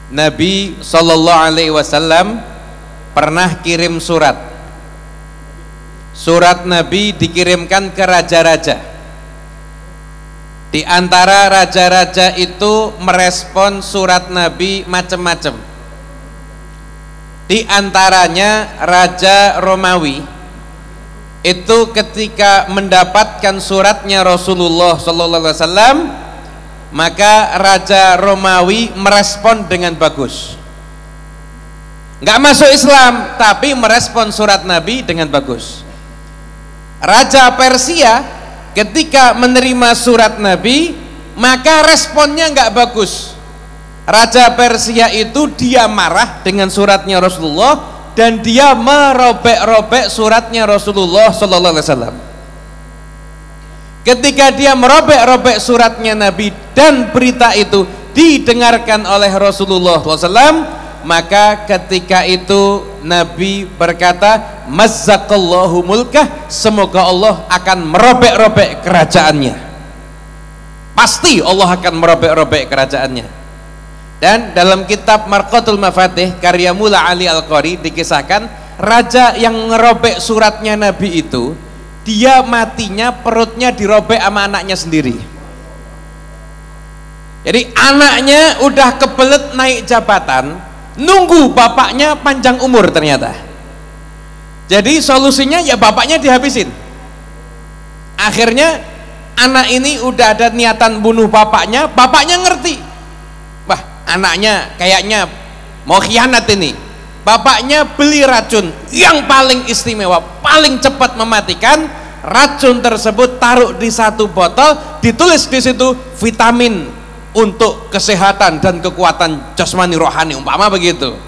Nabi Shallallahu Alaihi Wasallam pernah kirim surat. Surat Nabi dikirimkan ke raja-raja. Di antara raja-raja itu merespon surat Nabi macam-macam. Di antaranya Raja Romawi itu ketika mendapatkan suratnya Rasulullah Sallallahu Alaihi Wasallam, maka Raja Romawi merespon dengan bagus. Nggak masuk Islam, tapi merespon surat Nabi dengan bagus. Raja Persia ketika menerima surat Nabi, maka responnya nggak bagus. Raja Persia itu dia marah dengan suratnya Rasulullah dan dia merobek-robek suratnya Rasulullah Sallallahu Alaihi Wasallam. Ketika dia merobek-robek suratnya Nabi dan berita itu didengarkan oleh Rasulullah SAW, maka ketika itu Nabi berkata, mazzaqallahu mulkah, semoga Allah akan merobek-robek kerajaannya. Pasti Allah akan merobek-robek kerajaannya. Dan dalam kitab Marqatul Mafatih karya Mula Ali Al-Qari dikisahkan raja yang ngerobek suratnya Nabi itu, dia matinya perutnya dirobek sama anaknya sendiri. Jadi anaknya udah kebelet naik jabatan, nunggu bapaknya panjang umur ternyata. Jadi solusinya ya bapaknya dihabisin. Akhirnya anak ini udah ada niatan bunuh bapaknya, bapaknya ngerti, wah anaknya kayaknya mau khianat ini. Bapaknya beli racun yang paling istimewa, paling cepat mematikan. Racun tersebut taruh di satu botol, ditulis di situ vitamin untuk kesehatan dan kekuatan jasmani rohani, umpama begitu.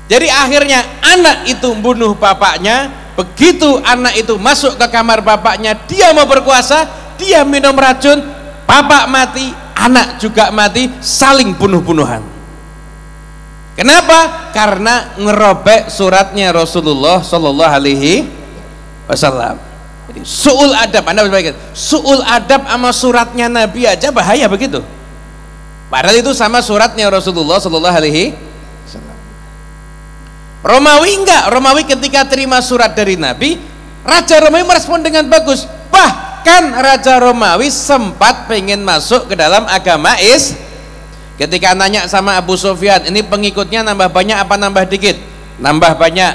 Jadi akhirnya anak itu bunuh bapaknya. Begitu anak itu masuk ke kamar bapaknya, dia mau berkuasa, dia minum racun, bapak mati, anak juga mati, saling bunuh-bunuhan. Kenapa? Karena ngerobek suratnya Rasulullah Sallallahu Alaihi Wasallam. Jadi su'ul adab, Anda berpikir su'ul adab sama suratnya Nabi aja bahaya begitu. Padahal itu sama suratnya Rasulullah Sallallahu Alaihi Wasallam. Romawi enggak. Romawi ketika terima surat dari Nabi, Raja Romawi merespon dengan bagus. Bahkan Raja Romawi sempat pengen masuk ke dalam agama Islam. Ketika nanya sama Abu Sufyan, ini pengikutnya nambah banyak apa nambah dikit? Nambah banyak.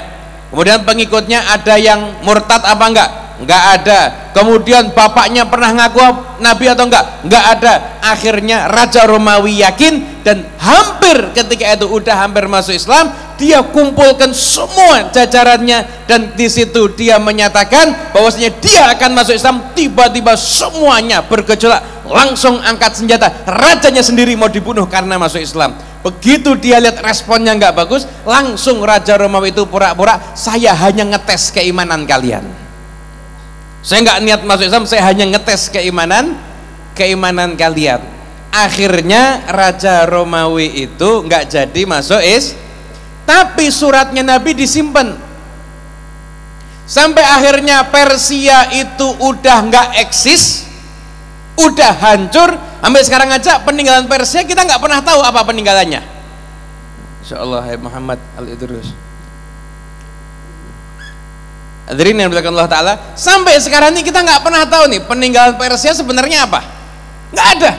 Kemudian pengikutnya ada yang murtad apa enggak? Enggak ada. Kemudian bapaknya pernah ngaku Nabi atau enggak? Enggak ada. Akhirnya Raja Romawi yakin, dan hampir ketika itu udah hampir masuk Islam, dia kumpulkan semua jajarannya, dan di situ dia menyatakan bahwasanya dia akan masuk Islam. Tiba-tiba semuanya bergejolak, langsung angkat senjata. Rajanya sendiri mau dibunuh karena masuk Islam. Begitu dia lihat responnya nggak bagus, langsung Raja Romawi itu pura-pura, saya hanya ngetes keimanan kalian. Saya nggak niat masuk Islam, saya hanya ngetes keimanan kalian. Akhirnya Raja Romawi itu nggak jadi masuk Islam, tapi suratnya Nabi disimpan. Sampai akhirnya Persia itu udah nggak eksis, udah hancur. Sampai sekarang aja peninggalan Persia kita nggak pernah tahu apa peninggalannya. Insyaallah Muhammad Al-Idrus. Hadirin yang dimuliakan Allah Ta'ala, sampai sekarang ini kita nggak pernah tahu nih peninggalan Persia sebenarnya apa. Nggak ada.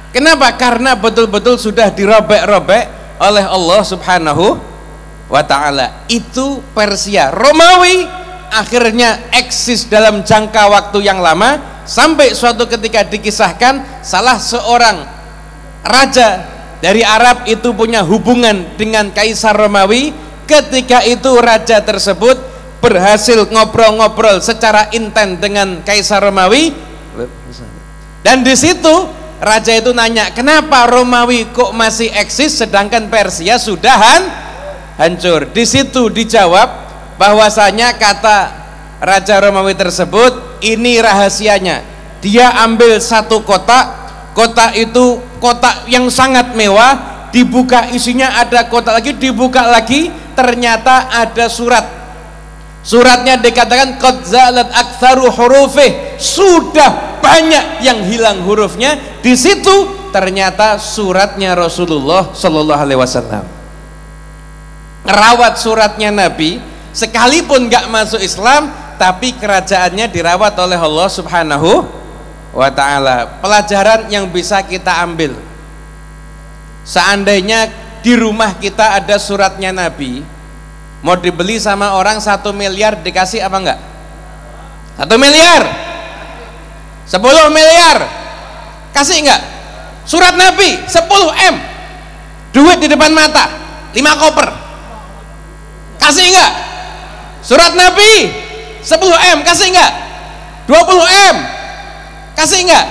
Kenapa? Karena betul-betul sudah dirobek-robek oleh Allah Subhanahu wa Ta'ala. Itu Persia. Romawi akhirnya eksis dalam jangka waktu yang lama, sampai suatu ketika dikisahkan salah seorang raja dari Arab itu punya hubungan dengan Kaisar Romawi. Ketika itu raja tersebut berhasil ngobrol-ngobrol secara intens dengan Kaisar Romawi, dan di situ raja itu nanya, kenapa Romawi kok masih eksis sedangkan Persia sudah hancur? Di situ dijawab bahwasanya, kata Raja Romawi tersebut, ini rahasianya. Dia ambil satu kotak, kotak itu kotak yang sangat mewah, dibuka isinya ada kotak lagi, dibuka lagi, ternyata ada surat. Suratnya dikatakan qad zalat aktsaru hurufih, sudah banyak yang hilang hurufnya. Di situ ternyata suratnya Rasulullah Shallallahu Alaihi Wasallam. Ngerawat suratnya Nabi, sekalipun nggak masuk Islam, tapi kerajaannya dirawat oleh Allah Subhanahu wa Ta'ala. Pelajaran yang bisa kita ambil, seandainya di rumah kita ada suratnya Nabi, mau dibeli sama orang 1 miliar, dikasih apa enggak? 1 miliar, 10 miliar, kasih enggak? Surat Nabi 10 M, duit di depan mata 5 koper, kasih enggak? Surat Nabi 10 M, kasih enggak? 20 M, kasih enggak?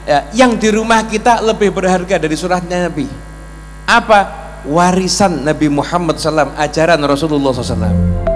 Ya, yang di rumah kita lebih berharga dari suratnya Nabi apa? Warisan Nabi Muhammad SAW, ajaran Rasulullah SAW.